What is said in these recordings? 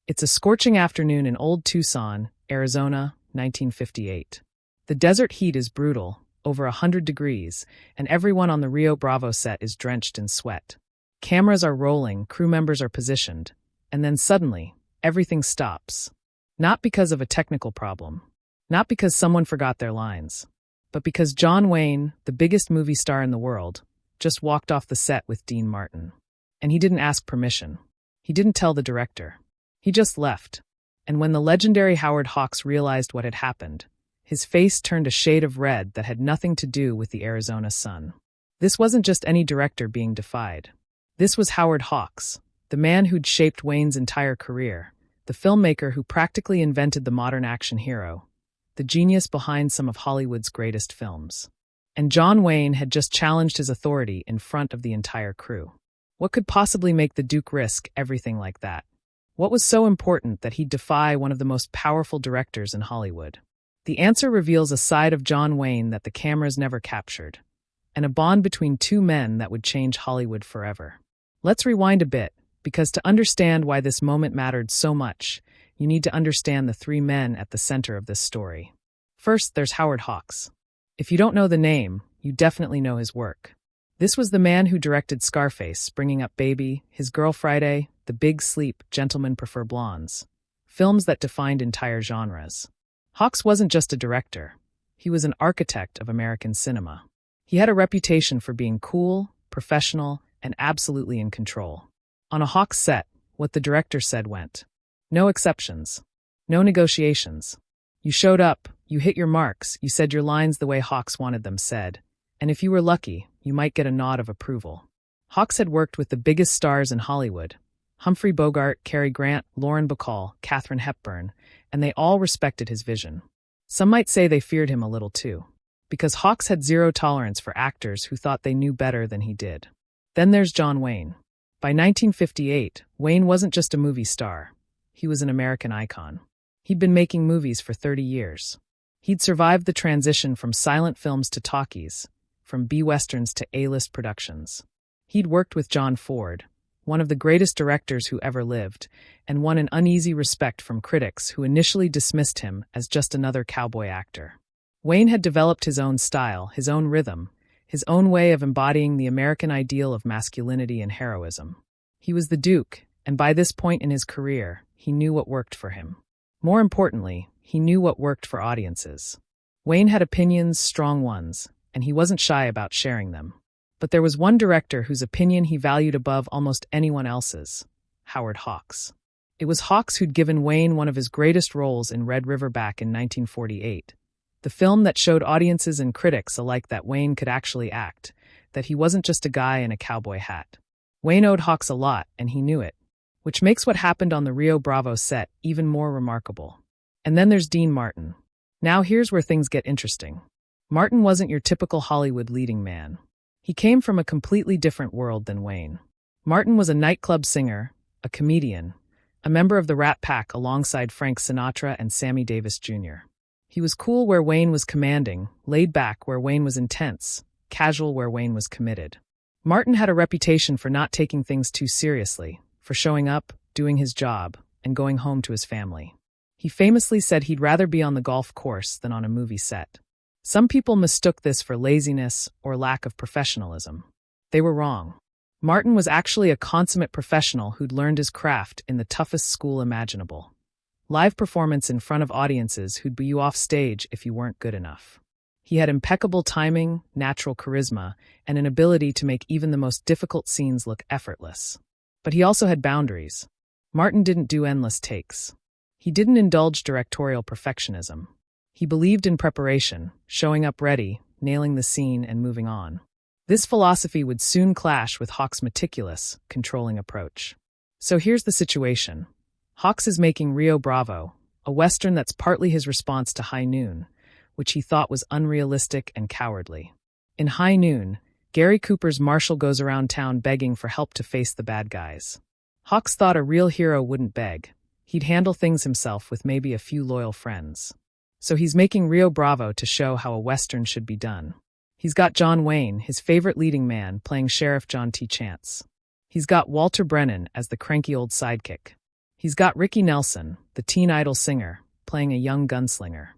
It's a scorching afternoon in old Tucson, Arizona, 1958. The desert heat is brutal, over 100 degrees, and everyone on the Rio Bravo set is drenched in sweat. Cameras are rolling, crew members are positioned, and then suddenly, everything stops. Not because of a technical problem, not because someone forgot their lines, but because John Wayne, the biggest movie star in the world, just walked off the set with Dean Martin. And he didn't ask permission. He didn't tell the director. He just left. And when the legendary Howard Hawks realized what had happened, his face turned a shade of red that had nothing to do with the Arizona sun. This wasn't just any director being defied. This was Howard Hawks, the man who'd shaped Wayne's entire career, the filmmaker who practically invented the modern action hero, the genius behind some of Hollywood's greatest films. And John Wayne had just challenged his authority in front of the entire crew. What could possibly make the Duke risk everything like that? What was so important that he'd defy one of the most powerful directors in Hollywood? The answer reveals a side of John Wayne that the cameras never captured, and a bond between two men that would change Hollywood forever. Let's rewind a bit, because to understand why this moment mattered so much, you need to understand the three men at the center of this story. First, there's Howard Hawks. If you don't know the name, you definitely know his work. This was the man who directed Scarface, Bringing Up Baby, His Girl Friday, The Big Sleep, Gentlemen Prefer Blondes, films that defined entire genres. Hawks wasn't just a director. He was an architect of American cinema. He had a reputation for being cool, professional, and absolutely in control. On a Hawks set, what the director said went. No exceptions. No negotiations. You showed up, you hit your marks, you said your lines the way Hawks wanted them said. And if you were lucky, you might get a nod of approval. Hawks had worked with the biggest stars in Hollywood: Humphrey Bogart, Cary Grant, Lauren Bacall, Katharine Hepburn, and they all respected his vision. Some might say they feared him a little too, because Hawks had zero tolerance for actors who thought they knew better than he did. Then there's John Wayne. By 1958, Wayne wasn't just a movie star. He was an American icon. He'd been making movies for 30 years. He'd survived the transition from silent films to talkies, from B-westerns to A-list productions. He'd worked with John Ford, one of the greatest directors who ever lived, and won an uneasy respect from critics who initially dismissed him as just another cowboy actor. Wayne had developed his own style, his own rhythm, his own way of embodying the American ideal of masculinity and heroism. He was the Duke, and by this point in his career, he knew what worked for him. More importantly, he knew what worked for audiences. Wayne had opinions, strong ones, and he wasn't shy about sharing them. But there was one director whose opinion he valued above almost anyone else's: Howard Hawks. It was Hawks who'd given Wayne one of his greatest roles in Red River back in 1948, the film that showed audiences and critics alike that Wayne could actually act, that he wasn't just a guy in a cowboy hat. Wayne owed Hawks a lot, and he knew it, which makes what happened on the Rio Bravo set even more remarkable. And then there's Dean Martin. Now here's where things get interesting. Martin wasn't your typical Hollywood leading man. He came from a completely different world than Wayne. Martin was a nightclub singer, a comedian, a member of the Rat Pack alongside Frank Sinatra and Sammy Davis Jr. He was cool where Wayne was commanding, laid back where Wayne was intense, casual where Wayne was committed. Martin had a reputation for not taking things too seriously, for showing up, doing his job, and going home to his family. He famously said he'd rather be on the golf course than on a movie set. Some people mistook this for laziness or lack of professionalism. They were wrong. Martin was actually a consummate professional who'd learned his craft in the toughest school imaginable. Live performance in front of audiences who'd boo you off stage if you weren't good enough. He had impeccable timing, natural charisma, and an ability to make even the most difficult scenes look effortless. But he also had boundaries. Martin didn't do endless takes. He didn't indulge directorial perfectionism. He believed in preparation, showing up ready, nailing the scene, and moving on. This philosophy would soon clash with Hawks' meticulous, controlling approach. So here's the situation. Hawks is making Rio Bravo, a western that's partly his response to High Noon, which he thought was unrealistic and cowardly. In High Noon, Gary Cooper's marshal goes around town begging for help to face the bad guys. Hawks thought a real hero wouldn't beg. He'd handle things himself with maybe a few loyal friends. So he's making Rio Bravo to show how a western should be done. He's got John Wayne, his favorite leading man, playing Sheriff John T. Chance. He's got Walter Brennan as the cranky old sidekick. He's got Ricky Nelson, the teen idol singer, playing a young gunslinger.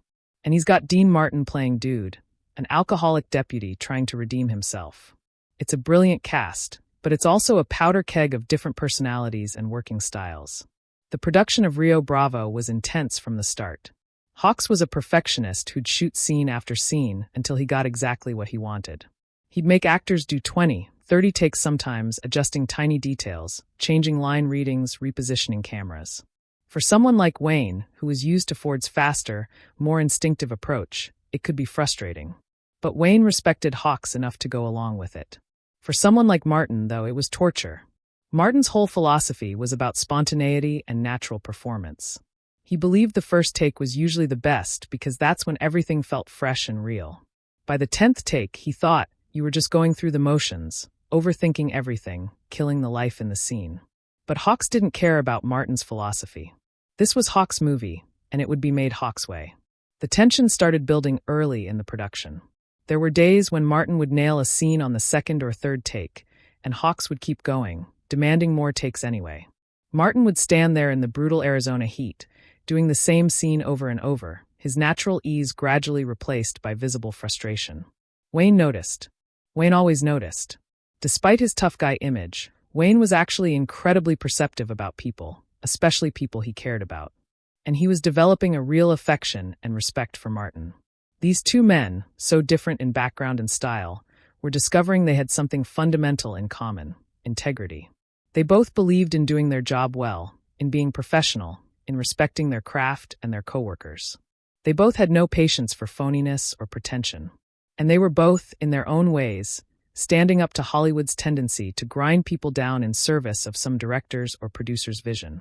And he's got Dean Martin playing Dude, an alcoholic deputy trying to redeem himself. It's a brilliant cast, but it's also a powder keg of different personalities and working styles. The production of Rio Bravo was intense from the start. Hawks was a perfectionist who'd shoot scene after scene until he got exactly what he wanted. He'd make actors do 20, 30 takes sometimes, adjusting tiny details, changing line readings, repositioning cameras. For someone like Wayne, who was used to Ford's faster, more instinctive approach, it could be frustrating. But Wayne respected Hawks enough to go along with it. For someone like Martin, though, it was torture. Martin's whole philosophy was about spontaneity and natural performance. He believed the first take was usually the best because that's when everything felt fresh and real. By the 10th take, he thought you were just going through the motions, overthinking everything, killing the life in the scene. But Hawks didn't care about Martin's philosophy. This was Hawks' movie, and it would be made Hawks' way. The tension started building early in the production. There were days when Martin would nail a scene on the second or third take, and Hawks would keep going, demanding more takes anyway. Martin would stand there in the brutal Arizona heat, doing the same scene over and over, his natural ease gradually replaced by visible frustration. Wayne noticed. Wayne always noticed. Despite his tough guy image, Wayne was actually incredibly perceptive about people, especially people he cared about. And he was developing a real affection and respect for Martin. These two men, so different in background and style, were discovering they had something fundamental in common: integrity. They both believed in doing their job well, in being professional, in respecting their craft and their coworkers. They both had no patience for phoniness or pretension. And they were both, in their own ways, standing up to Hollywood's tendency to grind people down in service of some director's or producer's vision.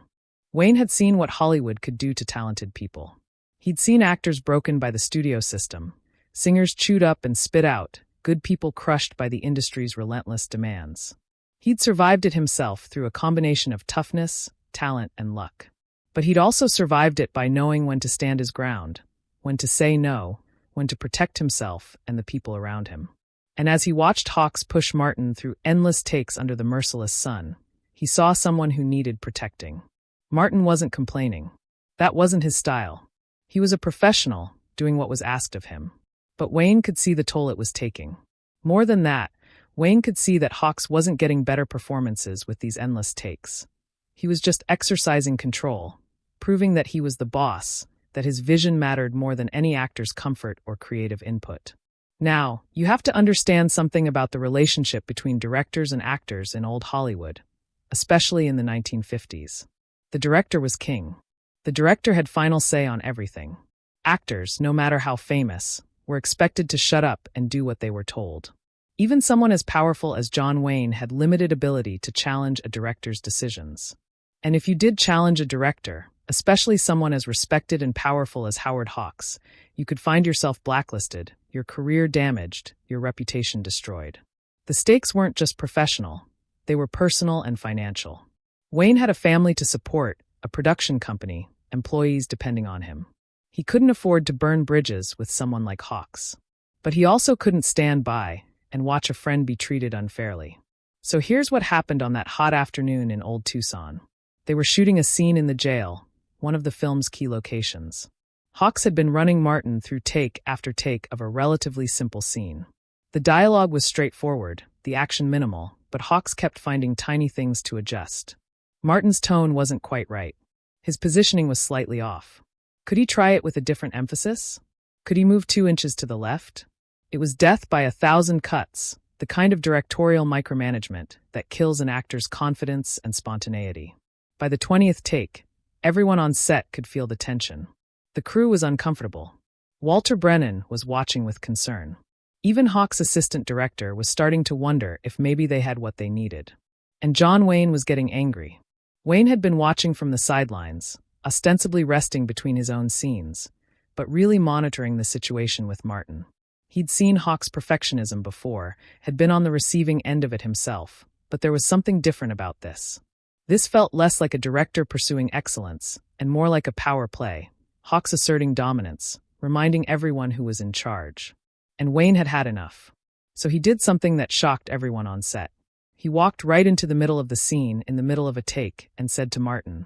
Wayne had seen what Hollywood could do to talented people. He'd seen actors broken by the studio system, singers chewed up and spit out, good people crushed by the industry's relentless demands. He'd survived it himself through a combination of toughness, talent, and luck. But he'd also survived it by knowing when to stand his ground, when to say no, when to protect himself and the people around him. And as he watched Hawks push Martin through endless takes under the merciless sun, he saw someone who needed protecting. Martin wasn't complaining. That wasn't his style. He was a professional, doing what was asked of him. But Wayne could see the toll it was taking. More than that, Wayne could see that Hawks wasn't getting better performances with these endless takes. He was just exercising control, proving that he was the boss, that his vision mattered more than any actor's comfort or creative input. Now, you have to understand something about the relationship between directors and actors in old Hollywood, especially in the 1950s. The director was king. The director had final say on everything. Actors, no matter how famous, were expected to shut up and do what they were told. Even someone as powerful as John Wayne had limited ability to challenge a director's decisions. And if you did challenge a director, especially someone as respected and powerful as Howard Hawks, you could find yourself blacklisted, your career damaged, your reputation destroyed. The stakes weren't just professional, they were personal and financial. Wayne had a family to support, a production company, employees depending on him. He couldn't afford to burn bridges with someone like Hawks. But he also couldn't stand by and watch a friend be treated unfairly. So here's what happened on that hot afternoon in old Tucson. They were shooting a scene in the jail, one of the film's key locations. Hawks had been running Martin through take after take of a relatively simple scene. The dialogue was straightforward, the action minimal, but Hawks kept finding tiny things to adjust. Martin's tone wasn't quite right. His positioning was slightly off. Could he try it with a different emphasis? Could he move 2 inches to the left? It was death by 1,000 cuts, the kind of directorial micromanagement that kills an actor's confidence and spontaneity. By the 20th take, everyone on set could feel the tension. The crew was uncomfortable. Walter Brennan was watching with concern. Even Hawks' assistant director was starting to wonder if maybe they had what they needed. And John Wayne was getting angry. Wayne had been watching from the sidelines, ostensibly resting between his own scenes, but really monitoring the situation with Martin. He'd seen Hawks' perfectionism before, had been on the receiving end of it himself, but there was something different about this. This felt less like a director pursuing excellence, and more like a power play, Hawks asserting dominance, reminding everyone who was in charge. And Wayne had had enough. So he did something that shocked everyone on set. He walked right into the middle of the scene in the middle of a take and said to Martin,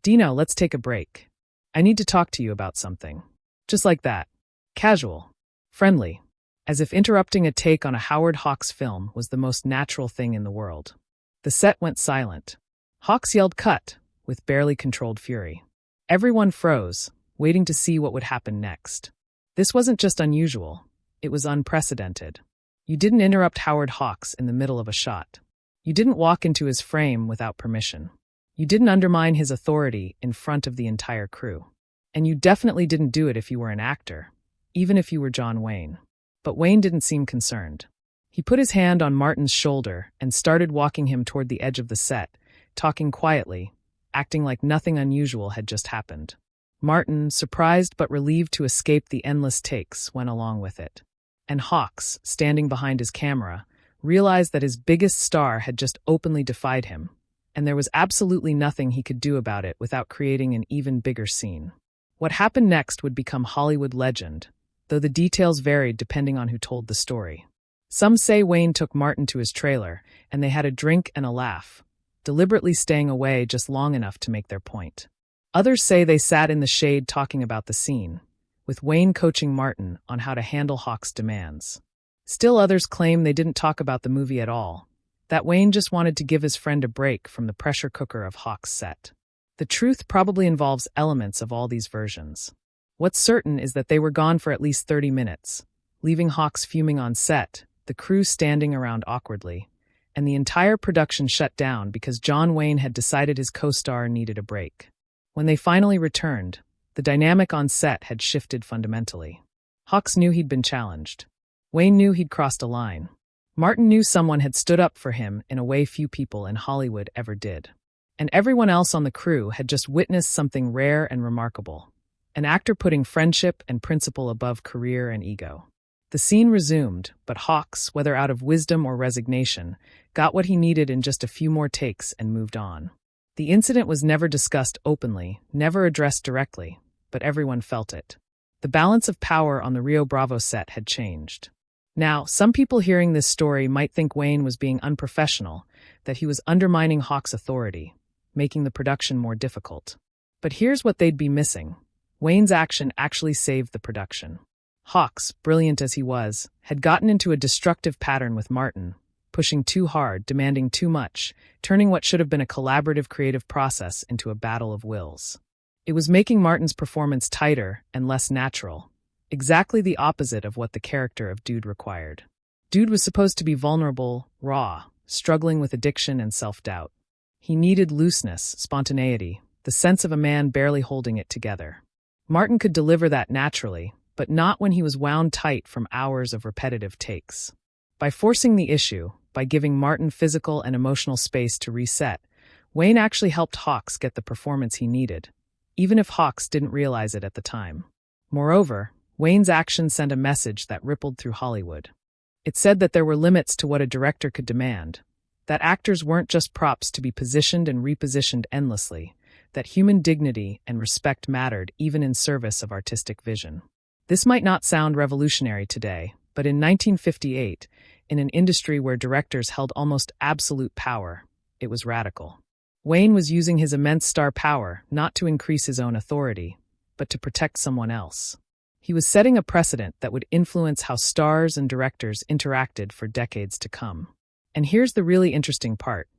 Dino, let's take a break. I need to talk to you about something. Just like that. Casual. Friendly. As if interrupting a take on a Howard Hawks film was the most natural thing in the world. The set went silent. Hawks yelled cut, with barely controlled fury. Everyone froze, waiting to see what would happen next. This wasn't just unusual, it was unprecedented. You didn't interrupt Howard Hawks in the middle of a shot. You didn't walk into his frame without permission. You didn't undermine his authority in front of the entire crew. And you definitely didn't do it if you were an actor, even if you were John Wayne. But Wayne didn't seem concerned. He put his hand on Martin's shoulder and started walking him toward the edge of the set, talking quietly, acting like nothing unusual had just happened. Martin, surprised but relieved to escape the endless takes, went along with it. And Hawks, standing behind his camera, realized that his biggest star had just openly defied him, and there was absolutely nothing he could do about it without creating an even bigger scene. What happened next would become Hollywood legend, though the details varied depending on who told the story. Some say Wayne took Martin to his trailer, and they had a drink and a laugh, deliberately staying away just long enough to make their point. Others say they sat in the shade talking about the scene, with Wayne coaching Martin on how to handle Hawks' demands. Still others claim they didn't talk about the movie at all, that Wayne just wanted to give his friend a break from the pressure cooker of Hawks' set. The truth probably involves elements of all these versions. What's certain is that they were gone for at least 30 minutes, leaving Hawks fuming on set, the crew standing around awkwardly, and the entire production shut down because John Wayne had decided his co-star needed a break. When they finally returned, the dynamic on set had shifted fundamentally. Hawks knew he'd been challenged. Wayne knew he'd crossed a line. Martin knew someone had stood up for him in a way few people in Hollywood ever did. And everyone else on the crew had just witnessed something rare and remarkable. An actor putting friendship and principle above career and ego. The scene resumed, but Hawks, whether out of wisdom or resignation, got what he needed in just a few more takes and moved on. The incident was never discussed openly, never addressed directly, but everyone felt it. The balance of power on the Rio Bravo set had changed. Now, some people hearing this story might think Wayne was being unprofessional, that he was undermining Hawks' authority, making the production more difficult. But here's what they'd be missing. Wayne's action actually saved the production. Hawks, brilliant as he was, had gotten into a destructive pattern with Martin, pushing too hard, demanding too much, turning what should have been a collaborative creative process into a battle of wills. It was making Martin's performance tighter and less natural, exactly the opposite of what the character of Dude required. Dude was supposed to be vulnerable, raw, struggling with addiction and self-doubt. He needed looseness, spontaneity, the sense of a man barely holding it together. Martin could deliver that naturally, but not when he was wound tight from hours of repetitive takes. By forcing the issue, by giving Martin physical and emotional space to reset, Wayne actually helped Hawks get the performance he needed, even if Hawks didn't realize it at the time. Moreover, Wayne's action sent a message that rippled through Hollywood. It said that there were limits to what a director could demand, that actors weren't just props to be positioned and repositioned endlessly, that human dignity and respect mattered even in service of artistic vision. This might not sound revolutionary today, but in 1958, in an industry where directors held almost absolute power, it was radical. Wayne was using his immense star power not to increase his own authority, but to protect someone else. He was setting a precedent that would influence how stars and directors interacted for decades to come. And here's the really interesting part.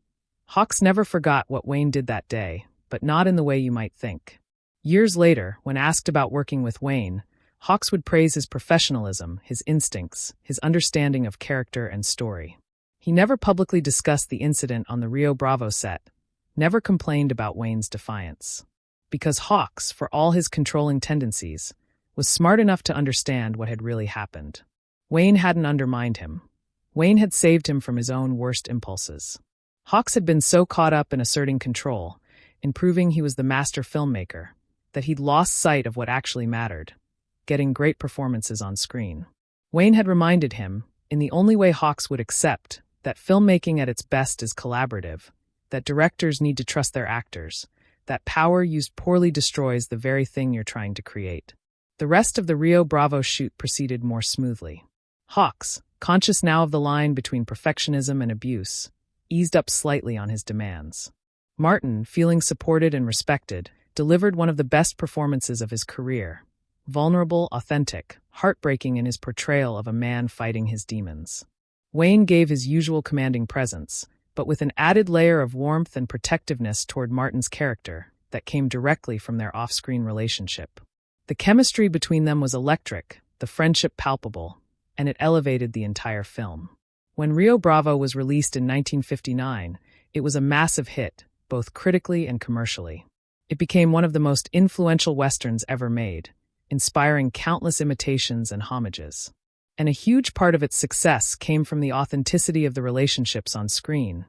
Hawks never forgot what Wayne did that day, but not in the way you might think. Years later, when asked about working with Wayne, Hawks would praise his professionalism, his instincts, his understanding of character and story. He never publicly discussed the incident on the Rio Bravo set, never complained about Wayne's defiance. Because Hawks, for all his controlling tendencies, was smart enough to understand what had really happened. Wayne hadn't undermined him. Wayne had saved him from his own worst impulses. Hawks had been so caught up in asserting control, in proving he was the master filmmaker, that he'd lost sight of what actually mattered, getting great performances on screen. Wayne had reminded him, in the only way Hawks would accept, that filmmaking at its best is collaborative, that directors need to trust their actors, that power used poorly destroys the very thing you're trying to create. The rest of the Rio Bravo shoot proceeded more smoothly. Hawks, conscious now of the line between perfectionism and abuse, eased up slightly on his demands. Martin, feeling supported and respected, delivered one of the best performances of his career. Vulnerable, authentic, heartbreaking in his portrayal of a man fighting his demons. Wayne gave his usual commanding presence, but with an added layer of warmth and protectiveness toward Martin's character that came directly from their off-screen relationship. The chemistry between them was electric, the friendship palpable, and it elevated the entire film. When Rio Bravo was released in 1959, it was a massive hit, both critically and commercially. It became one of the most influential westerns ever made, inspiring countless imitations and homages. And a huge part of its success came from the authenticity of the relationships on screen.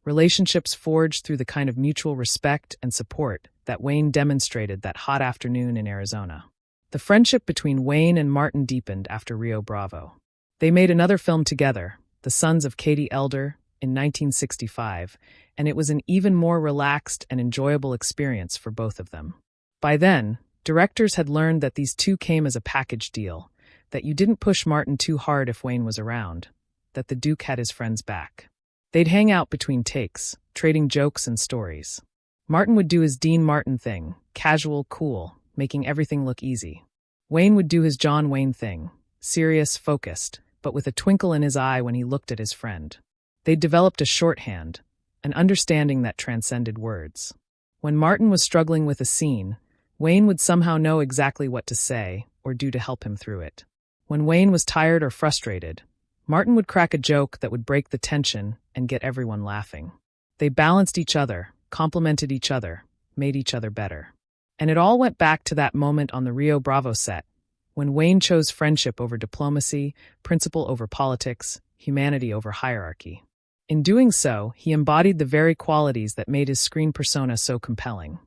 Relationships forged through the kind of mutual respect and support that Wayne demonstrated that hot afternoon in Arizona. The friendship between Wayne and Martin deepened after Rio Bravo. They made another film together, The Sons of Katie Elder, in 1965, and it was an even more relaxed and enjoyable experience for both of them. By then, directors had learned that these two came as a package deal, that you didn't push Martin too hard if Wayne was around, that the Duke had his friends back. They'd hang out between takes, trading jokes and stories. Martin would do his Dean Martin thing, casual, cool, making everything look easy. Wayne would do his John Wayne thing, serious, focused, but with a twinkle in his eye when he looked at his friend. They'd developed a shorthand, an understanding that transcended words. When Martin was struggling with a scene, Wayne would somehow know exactly what to say or do to help him through it. When Wayne was tired or frustrated, Martin would crack a joke that would break the tension and get everyone laughing. They balanced each other, complemented each other, made each other better. And it all went back to that moment on the Rio Bravo set, when Wayne chose friendship over diplomacy, principle over politics, humanity over hierarchy. In doing so, he embodied the very qualities that made his screen persona so compelling.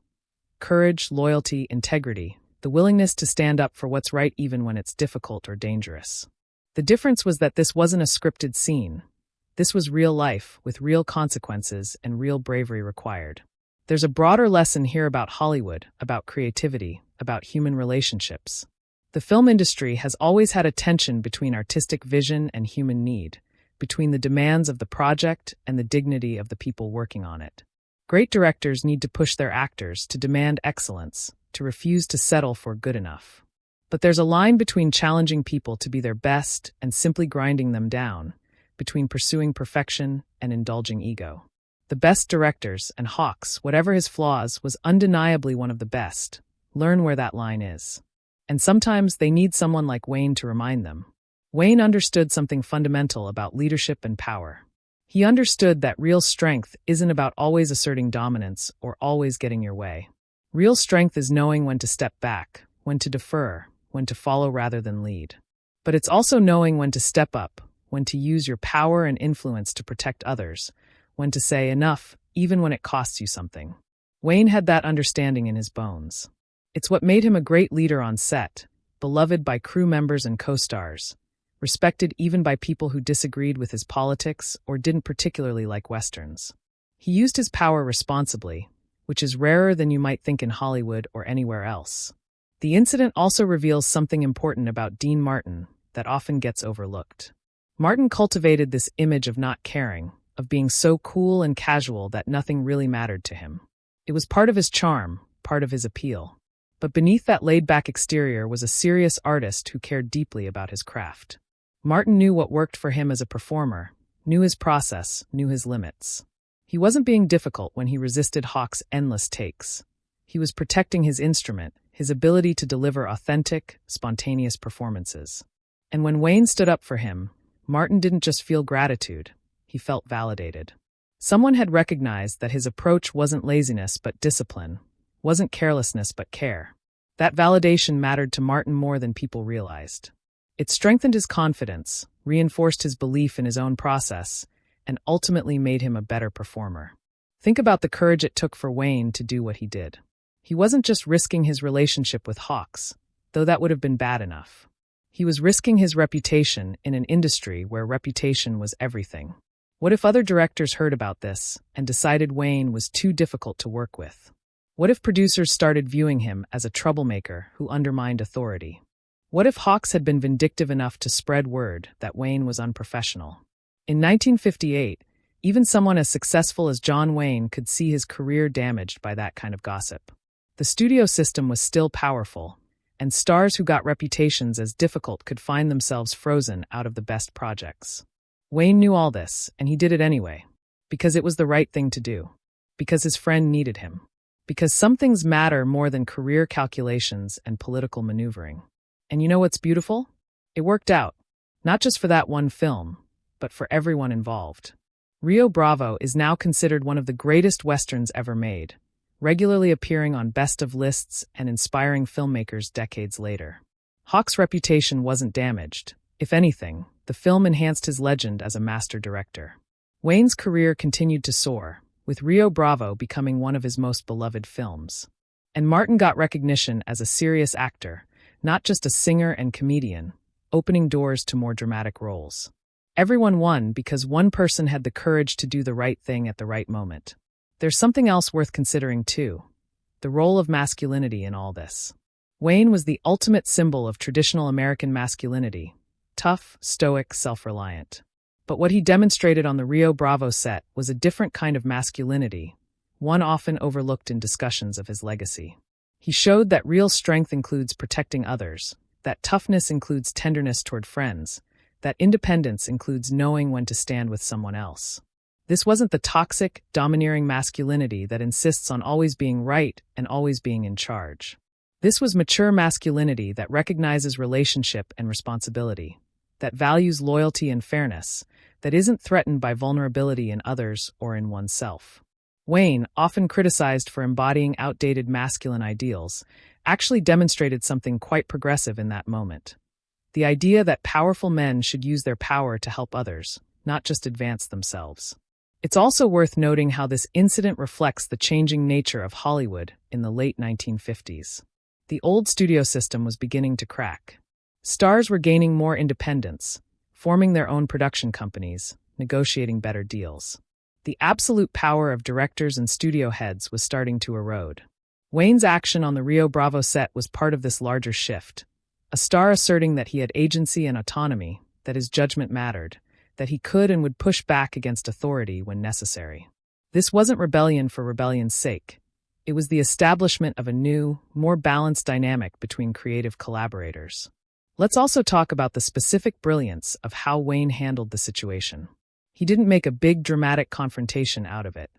Courage, loyalty, integrity, the willingness to stand up for what's right even when it's difficult or dangerous. The difference was that this wasn't a scripted scene. This was real life, with real consequences and real bravery required. There's a broader lesson here about Hollywood, about creativity, about human relationships. The film industry has always had a tension between artistic vision and human need, between the demands of the project and the dignity of the people working on it. Great directors need to push their actors to demand excellence, to refuse to settle for good enough. But there's a line between challenging people to be their best and simply grinding them down, between pursuing perfection and indulging ego. The best directors, and Hawks, whatever his flaws, was undeniably one of the best. Learn where that line is. And sometimes they need someone like Wayne to remind them. Wayne understood something fundamental about leadership and power. He understood that real strength isn't about always asserting dominance or always getting your way. Real strength is knowing when to step back, when to defer, when to follow rather than lead. But it's also knowing when to step up, when to use your power and influence to protect others, when to say enough, even when it costs you something. Wayne had that understanding in his bones. It's what made him a great leader on set, beloved by crew members and co-stars, respected even by people who disagreed with his politics or didn't particularly like westerns. He used his power responsibly, which is rarer than you might think in Hollywood or anywhere else. The incident also reveals something important about Dean Martin that often gets overlooked. Martin cultivated this image of not caring, of being so cool and casual that nothing really mattered to him. It was part of his charm, part of his appeal. But beneath that laid-back exterior was a serious artist who cared deeply about his craft. Martin knew what worked for him as a performer, knew his process, knew his limits. He wasn't being difficult when he resisted Hawk's endless takes. He was protecting his instrument, his ability to deliver authentic, spontaneous performances. And when Wayne stood up for him, Martin didn't just feel gratitude, he felt validated. Someone had recognized that his approach wasn't laziness but discipline, wasn't carelessness but care. That validation mattered to Martin more than people realized. It strengthened his confidence, reinforced his belief in his own process, and ultimately made him a better performer. Think about the courage it took for Wayne to do what he did. He wasn't just risking his relationship with Hawks, though that would have been bad enough. He was risking his reputation in an industry where reputation was everything. What if other directors heard about this and decided Wayne was too difficult to work with? What if producers started viewing him as a troublemaker who undermined authority? What if Hawks had been vindictive enough to spread word that Wayne was unprofessional? In 1958, Even someone as successful as John Wayne could see his career damaged by that kind of gossip. The studio system was still powerful, and stars who got reputations as difficult could find themselves frozen out of the best projects. Wayne knew all this, and he did it anyway, because it was the right thing to do, because his friend needed him, because some things matter more than career calculations and political maneuvering. And you know what's beautiful? It worked out, not just for that one film, but for everyone involved. Rio Bravo is now considered one of the greatest westerns ever made, regularly appearing on best-of lists and inspiring filmmakers decades later. Hawke's reputation wasn't damaged. If anything, the film enhanced his legend as a master director. Wayne's career continued to soar, with Rio Bravo becoming one of his most beloved films. And Martin got recognition as a serious actor, not just a singer and comedian, opening doors to more dramatic roles. Everyone won because one person had the courage to do the right thing at the right moment. There's something else worth considering too: the role of masculinity in all this. Wayne was the ultimate symbol of traditional American masculinity: tough, stoic, self-reliant. But what he demonstrated on the Rio Bravo set was a different kind of masculinity, one often overlooked in discussions of his legacy. He showed that real strength includes protecting others, that toughness includes tenderness toward friends, that independence includes knowing when to stand with someone else. This wasn't the toxic, domineering masculinity that insists on always being right and always being in charge. This was mature masculinity that recognizes relationship and responsibility, that values loyalty and fairness, that isn't threatened by vulnerability in others or in oneself. Wayne, often criticized for embodying outdated masculine ideals, actually demonstrated something quite progressive in that moment. The idea that powerful men should use their power to help others, not just advance themselves. It's also worth noting how this incident reflects the changing nature of Hollywood in the late 1950s. The old studio system was beginning to crack. Stars were gaining more independence, forming their own production companies, negotiating better deals. The absolute power of directors and studio heads was starting to erode. Wayne's action on the Rio Bravo set was part of this larger shift, a star asserting that he had agency and autonomy, that his judgment mattered, that he could and would push back against authority when necessary. This wasn't rebellion for rebellion's sake. It was the establishment of a new, more balanced dynamic between creative collaborators. Let's also talk about the specific brilliance of how Wayne handled the situation. He didn't make a big dramatic confrontation out of it.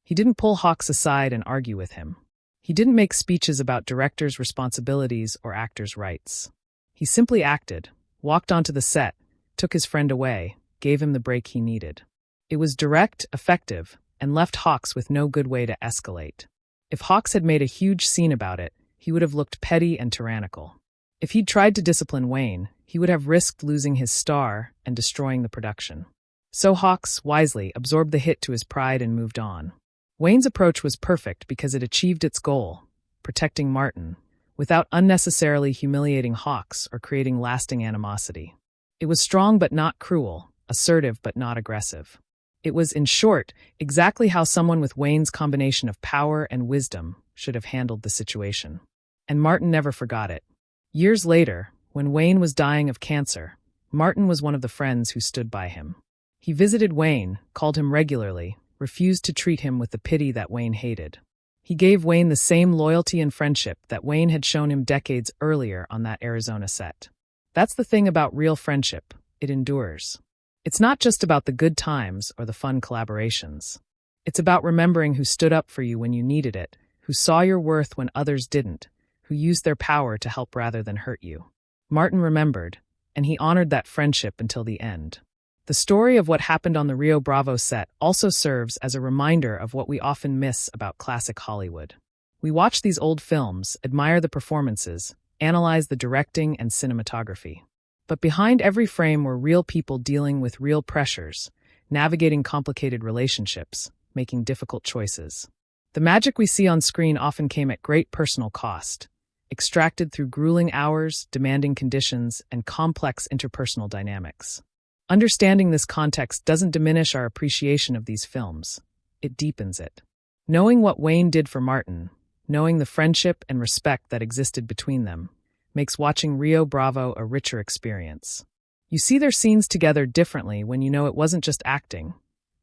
He didn't pull Hawks aside and argue with him. He didn't make speeches about directors' responsibilities or actors' rights. He simply acted, walked onto the set, took his friend away, gave him the break he needed. It was direct, effective, and left Hawks with no good way to escalate. If Hawks had made a huge scene about it, he would have looked petty and tyrannical. If he'd tried to discipline Wayne, he would have risked losing his star and destroying the production. So Hawks, wisely, absorbed the hit to his pride and moved on. Wayne's approach was perfect because it achieved its goal, protecting Martin, without unnecessarily humiliating Hawks or creating lasting animosity. It was strong but not cruel, assertive but not aggressive. It was, in short, exactly how someone with Wayne's combination of power and wisdom should have handled the situation. And Martin never forgot it. Years later, when Wayne was dying of cancer, Martin was one of the friends who stood by him. He visited Wayne, called him regularly, refused to treat him with the pity that Wayne hated. He gave Wayne the same loyalty and friendship that Wayne had shown him decades earlier on that Arizona set. That's the thing about real friendship. It endures. It's not just about the good times or the fun collaborations. It's about remembering who stood up for you when you needed it, who saw your worth when others didn't, who used their power to help rather than hurt you. Martin remembered, and he honored that friendship until the end. The story of what happened on the Rio Bravo set also serves as a reminder of what we often miss about classic Hollywood. We watch these old films, admire the performances, analyze the directing and cinematography. But behind every frame were real people dealing with real pressures, navigating complicated relationships, making difficult choices. The magic we see on screen often came at great personal cost, extracted through grueling hours, demanding conditions, and complex interpersonal dynamics. Understanding this context doesn't diminish our appreciation of these films. It deepens it. Knowing what Wayne did for Martin, knowing the friendship and respect that existed between them, makes watching Rio Bravo a richer experience. You see their scenes together differently when you know it wasn't just acting.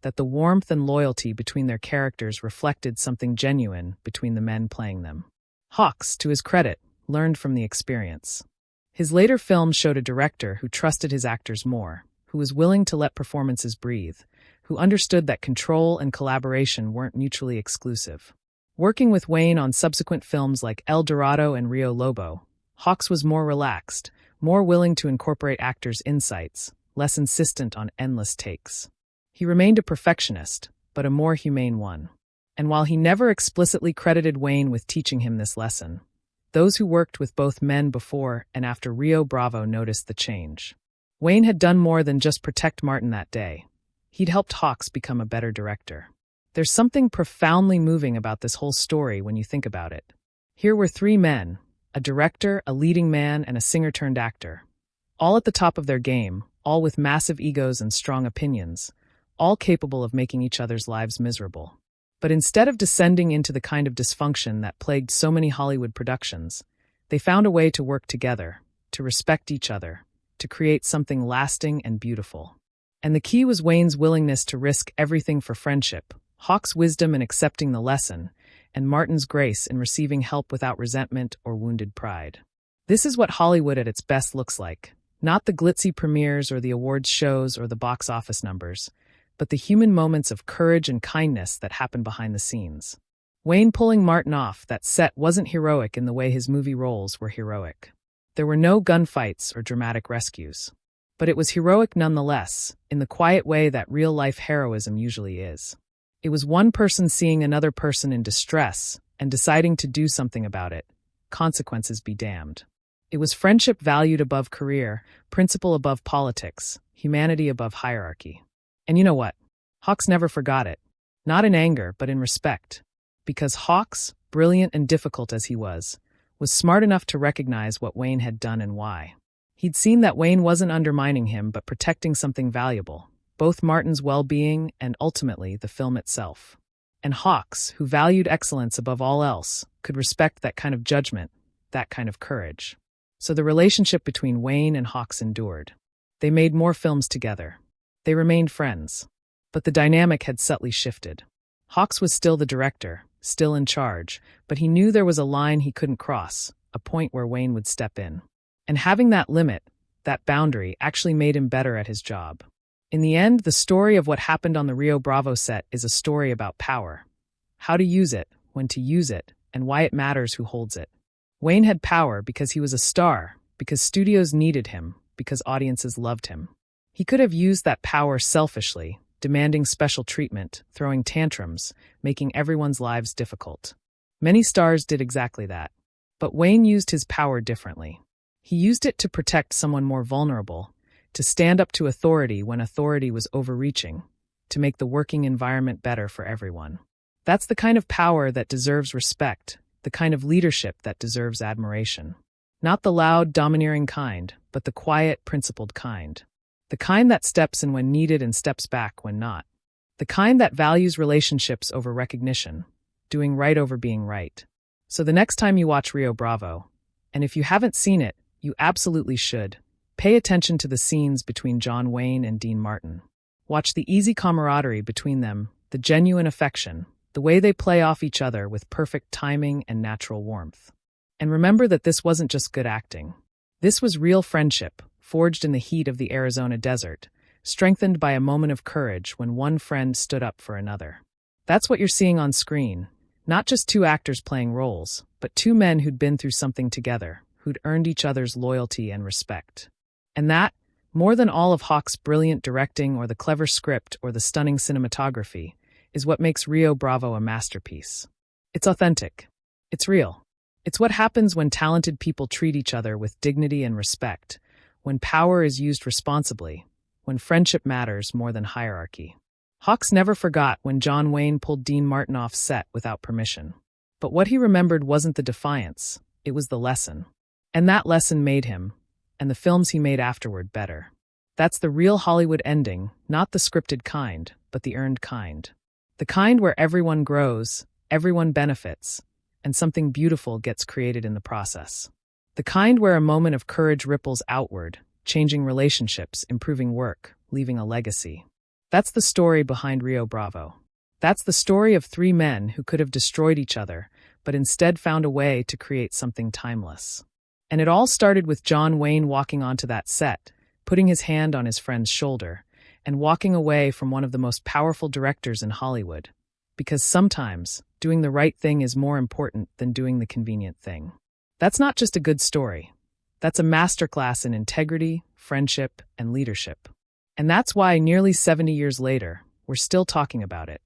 that the warmth and loyalty between their characters reflected something genuine between the men playing them. Hawks, to his credit, learned from the experience. His later films showed a director who trusted his actors more, who was willing to let performances breathe, who understood that control and collaboration weren't mutually exclusive. Working with Wayne on subsequent films like El Dorado and Rio Lobo, Hawks was more relaxed, more willing to incorporate actors' insights, less insistent on endless takes. He remained a perfectionist, but a more humane one. And while he never explicitly credited Wayne with teaching him this lesson, those who worked with both men before and after Rio Bravo noticed the change. Wayne had done more than just protect Martin that day. He'd helped Hawks become a better director. There's something profoundly moving about this whole story when you think about it. Here were three men, a director, a leading man, and a singer-turned-actor, all at the top of their game, all with massive egos and strong opinions, all capable of making each other's lives miserable. But instead of descending into the kind of dysfunction that plagued so many Hollywood productions, they found a way to work together, to respect each other, to create something lasting and beautiful. And the key was Wayne's willingness to risk everything for friendship, Hawks' wisdom in accepting the lesson, and Martin's grace in receiving help without resentment or wounded pride. This is what Hollywood at its best looks like, not the glitzy premieres or the awards shows or the box office numbers, but the human moments of courage and kindness that happen behind the scenes. Wayne pulling Martin off that set wasn't heroic in the way his movie roles were heroic. There were no gunfights or dramatic rescues. But it was heroic nonetheless, in the quiet way that real-life heroism usually is. It was one person seeing another person in distress and deciding to do something about it, consequences be damned. It was friendship valued above career, principle above politics, humanity above hierarchy. And you know what? Hawks never forgot it. Not in anger, but in respect. Because Hawks, brilliant and difficult as he was smart enough to recognize what Wayne had done and why. He'd seen that Wayne wasn't undermining him but protecting something valuable, both Martin's well-being and ultimately the film itself. And Hawks, who valued excellence above all else, could respect that kind of judgment, that kind of courage. So the relationship between Wayne and Hawks endured. They made more films together. They remained friends. But the dynamic had subtly shifted. Hawks was still the director, still in charge, but he knew there was a line he couldn't cross, a point where Wayne would step in. And having that limit, that boundary, actually made him better at his job. In the end, the story of what happened on the Rio Bravo set is a story about power. How to use it, when to use it, and why it matters who holds it. Wayne had power because he was a star, because studios needed him, because audiences loved him. He could have used that power selfishly, demanding special treatment, throwing tantrums, making everyone's lives difficult. Many stars did exactly that. But Wayne used his power differently. He used it to protect someone more vulnerable, to stand up to authority when authority was overreaching, to make the working environment better for everyone. That's the kind of power that deserves respect, the kind of leadership that deserves admiration. Not the loud, domineering kind, but the quiet, principled kind. The kind that steps in when needed and steps back when not. The kind that values relationships over recognition, doing right over being right. So the next time you watch Rio Bravo, and if you haven't seen it, you absolutely should, pay attention to the scenes between John Wayne and Dean Martin. Watch the easy camaraderie between them, the genuine affection, the way they play off each other with perfect timing and natural warmth. And remember that this wasn't just good acting. This was real friendship, forged in the heat of the Arizona desert, strengthened by a moment of courage when one friend stood up for another. That's what you're seeing on screen, not just two actors playing roles, but two men who'd been through something together, who'd earned each other's loyalty and respect. And that, more than all of Hawks' brilliant directing or the clever script or the stunning cinematography, is what makes Rio Bravo a masterpiece. It's authentic. It's real. It's what happens when talented people treat each other with dignity and respect, when power is used responsibly, when friendship matters more than hierarchy. Hawks never forgot when John Wayne pulled Dean Martin off set without permission. But what he remembered wasn't the defiance, it was the lesson. And that lesson made him, and the films he made afterward, better. That's the real Hollywood ending, not the scripted kind, but the earned kind. The kind where everyone grows, everyone benefits, and something beautiful gets created in the process. The kind where a moment of courage ripples outward, changing relationships, improving work, leaving a legacy. That's the story behind Rio Bravo. That's the story of three men who could have destroyed each other, but instead found a way to create something timeless. And it all started with John Wayne walking onto that set, putting his hand on his friend's shoulder, and walking away from one of the most powerful directors in Hollywood. Because sometimes, doing the right thing is more important than doing the convenient thing. That's not just a good story. That's a masterclass in integrity, friendship, and leadership. And that's why nearly 70 years later, we're still talking about it.